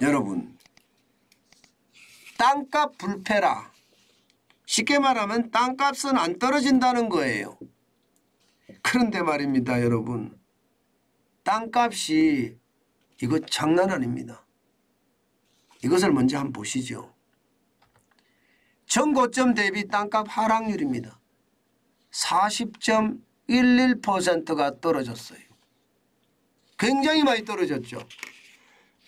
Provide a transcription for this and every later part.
여러분, 땅값 불패라. 쉽게 말하면 땅값은 안 떨어진다는 거예요. 그런데 말입니다, 여러분. 땅값이 이거 장난 아닙니다. 이것을 먼저 한번 보시죠. 전고점 대비 땅값 하락률입니다. 40.11%가 떨어졌어요. 굉장히 많이 떨어졌죠.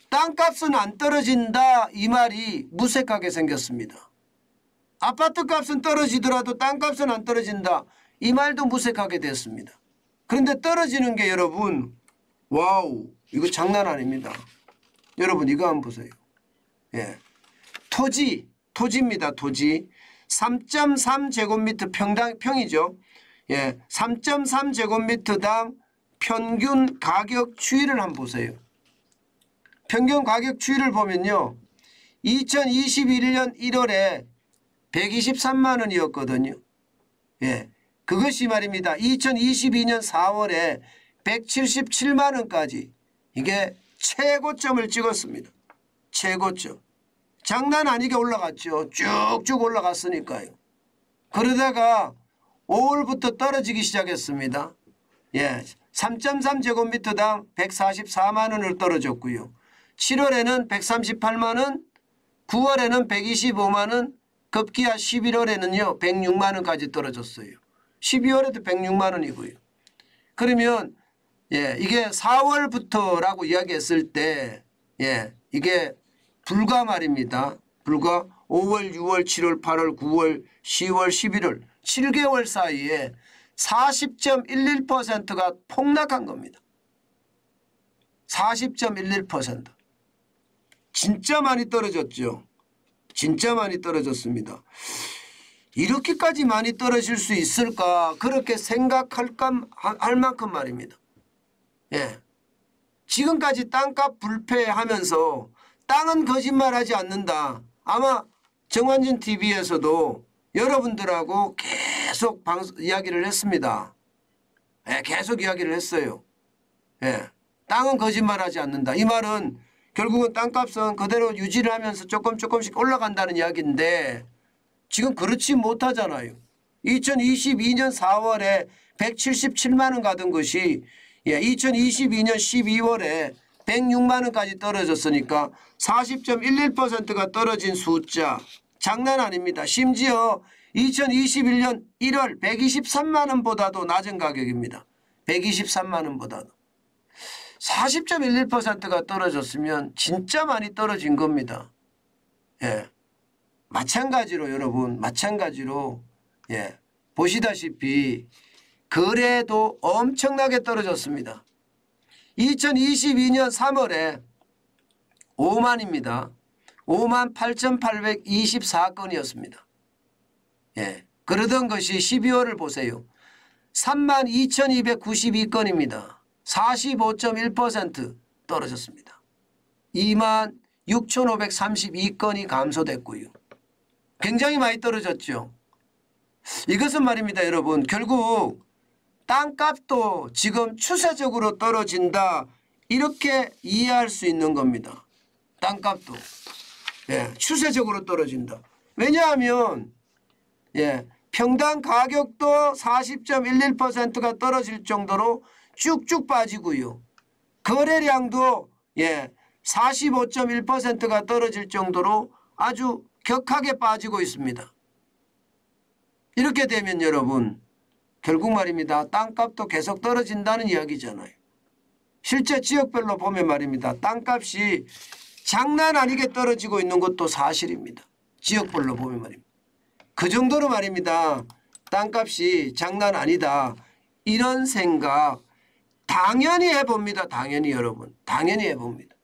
땅값은 안 떨어진다 이 말이 무색하게 생겼습니다. 아파트 값은 떨어지더라도 땅값은 안 떨어진다 이 말도 무색하게 됐습니다. 그런데 떨어지는 게 여러분, 와우, 이거 장난 아닙니다. 여러분 이거 한번 보세요. 예. 토지입니다. 토지 3.3제곱미터 평이죠. 예, 3.3제곱미터당 평균 가격 추이를 한번 보세요. 평균 가격 추이를 보면요. 2021년 1월에 123만 원이었거든요. 예, 그것이 말입니다. 2022년 4월에 177만 원까지 이게 최고점을 찍었습니다. 최고점. 장난 아니게 올라갔죠. 쭉쭉 올라갔으니까요. 그러다가 5월부터 떨어지기 시작했습니다. 예, 3.3제곱미터당 144만 원을 떨어졌고요. 7월에는 138만 원, 9월에는 125만 원, 급기야 11월에는요 106만 원까지 떨어졌어요. 12월에도 106만 원이고요. 그러면 예, 이게 4월부터라고 이야기했을 때 예, 이게 불과 말입니다. 불과 5월, 6월, 7월, 8월, 9월, 10월, 11월 7개월 사이에 40.11%가 폭락한 겁니다. 40.11%. 진짜 많이 떨어졌죠. 진짜 많이 떨어졌습니다. 이렇게까지 많이 떨어질 수 있을까 그렇게 생각할 만큼 말입니다. 예, 지금까지 땅값 불패하면서 땅은 거짓말하지 않는다. 아마 정환진 TV에서도 여러분들하고 계속 이야기를 했습니다. 예, 계속 이야기를 했어요. 예, 땅은 거짓말하지 않는다. 이 말은 결국은 땅값은 그대로 유지를 하면서 조금씩 올라간다는 이야기인데 지금 그렇지 못하잖아요. 2022년 4월에 177만 원 가던 것이 2022년 12월에 106만 원까지 떨어졌으니까 40.11%가 떨어진 숫자 장난 아닙니다. 심지어 2021년 1월 123만 원보다도 낮은 가격입니다. 123만 원보다도. 40.11%가 떨어졌으면 진짜 많이 떨어진 겁니다. 예. 마찬가지로 여러분, 마찬가지로 예. 보시다시피 거래도 엄청나게 떨어졌습니다. 2022년 3월에 5만입니다. 5만 8,824건이었습니다. 예. 그러던 것이 12월을 보세요. 3만 2,292건입니다. 45.1% 떨어졌습니다. 2만 6,532건이 감소됐고요. 굉장히 많이 떨어졌죠. 이것은 말입니다, 여러분. 결국 땅값도 지금 추세적으로 떨어진다. 이렇게 이해할 수 있는 겁니다. 땅값도. 예, 추세적으로 떨어진다. 왜냐하면 예, 평당 가격도 40.11%가 떨어질 정도로 쭉쭉 빠지고요. 거래량도 예, 45.1%가 떨어질 정도로 아주 격하게 빠지고 있습니다. 이렇게 되면 여러분 결국 말입니다. 땅값도 계속 떨어진다는 이야기잖아요. 실제 지역별로 보면 말입니다. 땅값이 장난 아니게 떨어지고 있는 것도 사실입니다. 지역별로 보면 말입니다. 그 정도로 말입니다. 땅값이 장난 아니다. 이런 생각 당연히 해봅니다. 당연히 여러분. 당연히 해봅니다.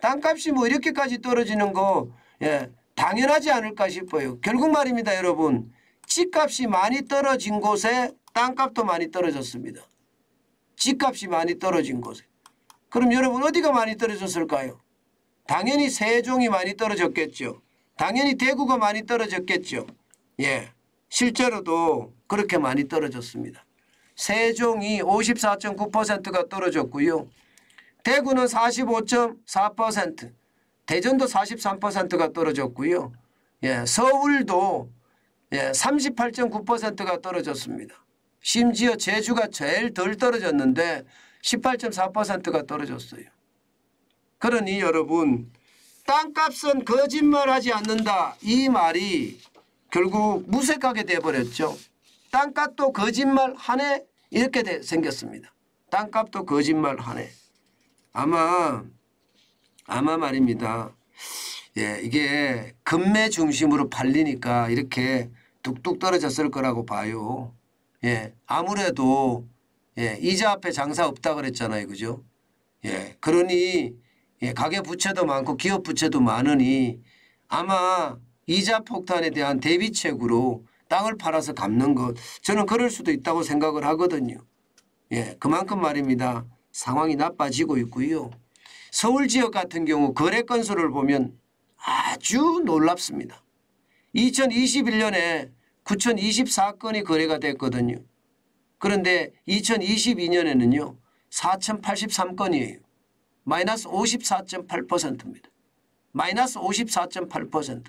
땅값이 뭐 이렇게까지 떨어지는 거 예, 당연하지 않을까 싶어요. 결국 말입니다. 여러분. 집값이 많이 떨어진 곳에 땅값도 많이 떨어졌습니다. 집값이 많이 떨어진 곳에. 그럼 여러분 어디가 많이 떨어졌을까요? 당연히 세종이 많이 떨어졌겠죠. 당연히 대구가 많이 떨어졌겠죠. 예, 실제로도 그렇게 많이 떨어졌습니다. 세종이 54.9%가 떨어졌고요. 대구는 45.4%, 대전도 43%가 떨어졌고요. 예, 서울도 38.9%가 떨어졌습니다. 심지어 제주가 제일 덜 떨어졌는데 18.4%가 떨어졌어요. 그러니 여러분, 땅값은 거짓말하지 않는다, 이 말이 결국 무색하게 돼버렸죠. 땅값도 거짓말하네, 이렇게 생겼습니다. 땅값도 거짓말하네. 아마 말입니다. 예, 이게 금매 중심으로 팔리니까 이렇게 뚝뚝 떨어졌을 거라고 봐요. 예, 아무래도 이자 앞에 장사 없다 그랬잖아요, 그죠? 예, 그러니 가계 부채도 많고 기업 부채도 많으니 아마 이자 폭탄에 대한 대비책으로 땅을 팔아서 갚는 것, 저는 그럴 수도 있다고 생각을 하거든요. 예, 그만큼 말입니다. 상황이 나빠지고 있고요. 서울 지역 같은 경우 거래 건수를 보면 아주 놀랍습니다. 2021년에 9,024건이 거래가 됐거든요. 그런데 2022년에는요. 4,083건이에요. 마이너스 54.8%입니다. 마이너스 54.8%.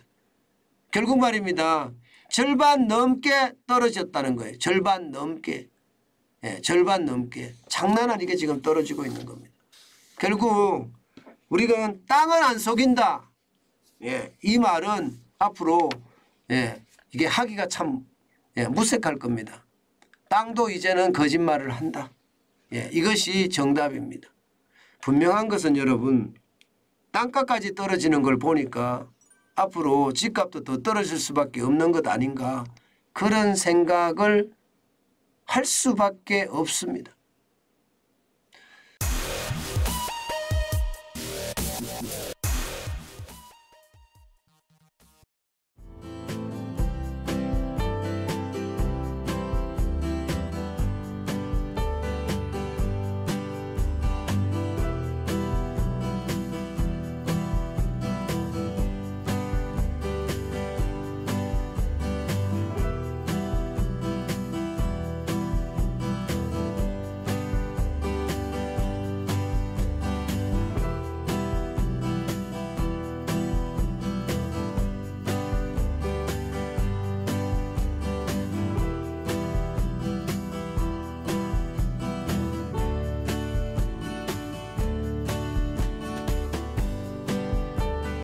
결국 말입니다. 절반 넘게 떨어졌다는 거예요. 절반 넘게. 예, 절반 넘게. 장난 아니게 지금 떨어지고 있는 겁니다. 결국 우리가 땅은 안 속인다. 예, 이 말은 앞으로 이게 하기가 참 무색할 겁니다. 땅도 이제는 거짓말을 한다. 예, 이것이 정답입니다. 분명한 것은 여러분, 땅값까지 떨어지는 걸 보니까 앞으로 집값도 더 떨어질 수밖에 없는 것 아닌가, 그런 생각을 할 수밖에 없습니다.